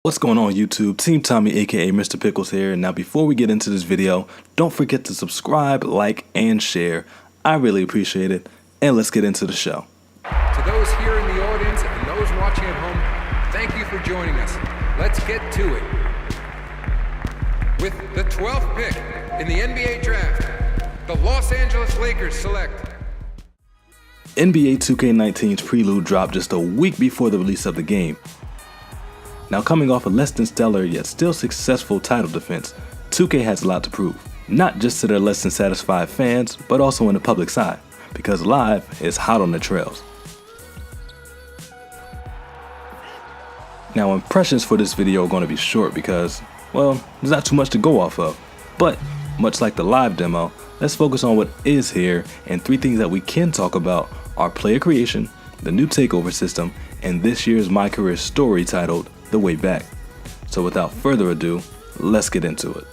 What's going on YouTube? Team Tommy aka Mr. Pickles here. Now before we get into this video, don't forget to subscribe, like, and share. I really appreciate it. And let's get into the show. To those here in the audience and those watching at home, thank you for joining us. Let's get to it. With the 12th pick in the NBA draft, the Los Angeles Lakers select NBA 2K19's Prelude dropped just a week before the release of the game. Now coming off a less than stellar yet still successful title defense, 2K has a lot to prove. Not just to their less than satisfied fans, but also in the public's eye, because Live is hot on the trails. Now impressions for this video are going to be short because, well, there's not too much to go off of. But, much like the Live demo, let's focus on what is here, and three things that we can talk about are player creation, the new takeover system, and this year's My Career story titled The Way Back. So without further ado, let's get into it.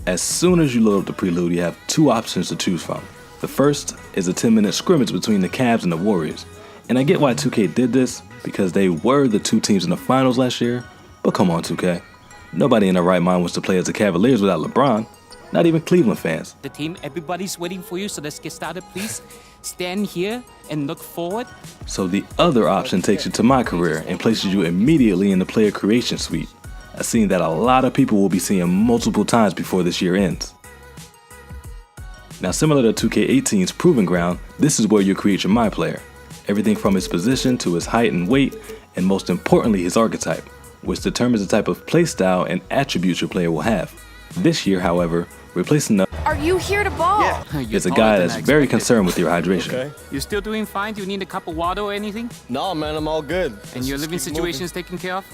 As soon as you load up the Prelude, you have two options to choose from. The first is a 10-minute scrimmage between the Cavs and the Warriors. And I get why 2K did this, because they were the two teams in the finals last year, but come on 2K. Nobody in their right mind wants to play as the Cavaliers without LeBron. Not even Cleveland fans. The team, everybody's waiting for you, so let's get started, please. Stand here and look forward. So the other option takes you to My Career and places you immediately in the player creation suite, a scene that a lot of people will be seeing multiple times before this year ends. Now similar to 2K18's Proving Ground, this is where you create your My Player. Everything from his position to his height and weight, and most importantly his archetype, which determines the type of playstyle and attributes your player will have. This year, however, replacing the Are you here to ball? Yeah. is a guy that's very concerned with your hydration. Okay. You still doing fine? Do you need a cup of water or anything? No, man, I'm all good. And your living situation is taken care of?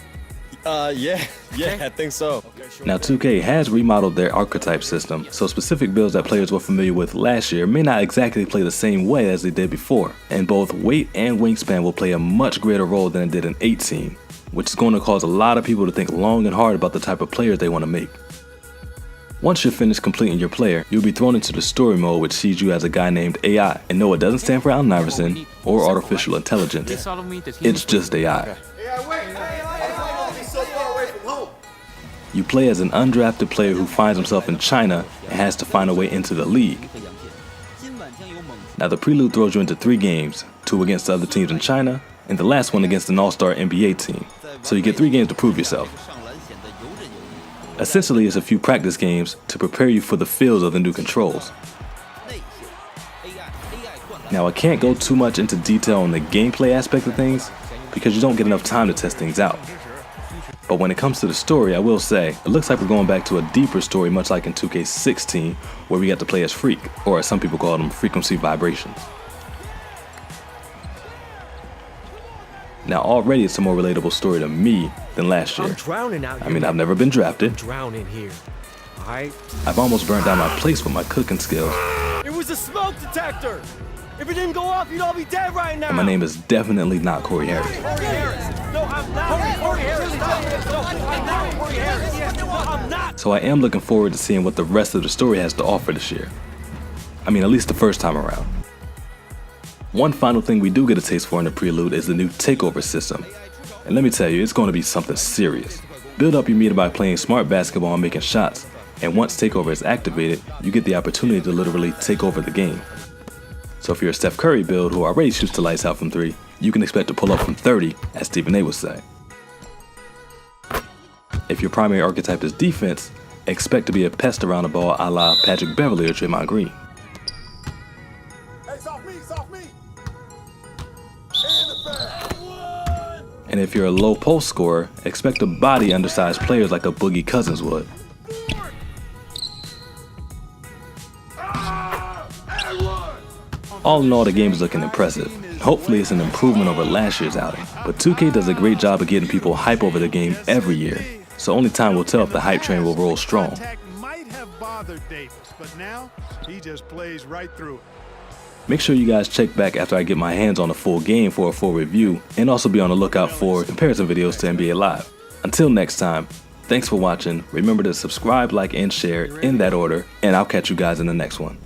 Yeah, I think so. Now 2K has remodeled their archetype system, so specific builds that players were familiar with last year may not exactly play the same way as they did before, and both weight and wingspan will play a much greater role than it did in 18, which is going to cause a lot of people to think long and hard about the type of players they want to make. Once you're finished completing your player, you'll be thrown into the story mode, which sees you as a guy named AI. And no, it doesn't stand for Allen Iverson or artificial intelligence. It's just AI. You play as an undrafted player who finds himself in China and has to find a way into the league. Now the Prelude throws you into 3 games, 2 against the other teams in China, and the last one against an all-star NBA team. So you get 3 games to prove yourself. Essentially, it's a few practice games to prepare you for the feels of the new controls. Now I can't go too much into detail on the gameplay aspect of things because you don't get enough time to test things out. But when it comes to the story, I will say, it looks like we're going back to a deeper story much like in 2K16 where we got to play as Freak, or as some people call them, Frequency Vibrations. Now already it's a more relatable story to me than last year. I'm drowning out here. I mean, I've never been drafted. I'm drowning here. Alright? I've almost burned down my place with my cooking skills. It was a smoke detector! If it didn't go off, you'd all be dead right now! And my name is definitely not Corey Harris. Corey Harris! No, I'm not! Corey Harris! No, I'm not Corey Harris! No, I'm not! So I am looking forward to seeing what the rest of the story has to offer this year. I mean, at least the first time around. One final thing we do get a taste for in the Prelude is the new takeover system. And let me tell you, it's going to be something serious. Build up your meter by playing smart basketball and making shots, and once takeover is activated, you get the opportunity to literally take over the game. So if you're a Steph Curry build who already shoots the lights out from 3, you can expect to pull up from 30, as Stephen A would say. If your primary archetype is defense, expect to be a pest around the ball a la Patrick Beverley or Draymond Green. And if you're a low post scorer, expect to body undersized players like a Boogie Cousins would. All in all, the game is looking impressive. Hopefully it's an improvement over last year's outing, but 2K does a great job of getting people hype over the game every year, so only time will tell if the hype train will roll strong. Might have bothered Davis, but now he just plays right through it. Make sure you guys check back after I get my hands on a full game for a full review, and also be on the lookout for comparison videos to NBA Live. Until next time, thanks for watching. Remember to subscribe, like, and share in that order, and I'll catch you guys in the next one.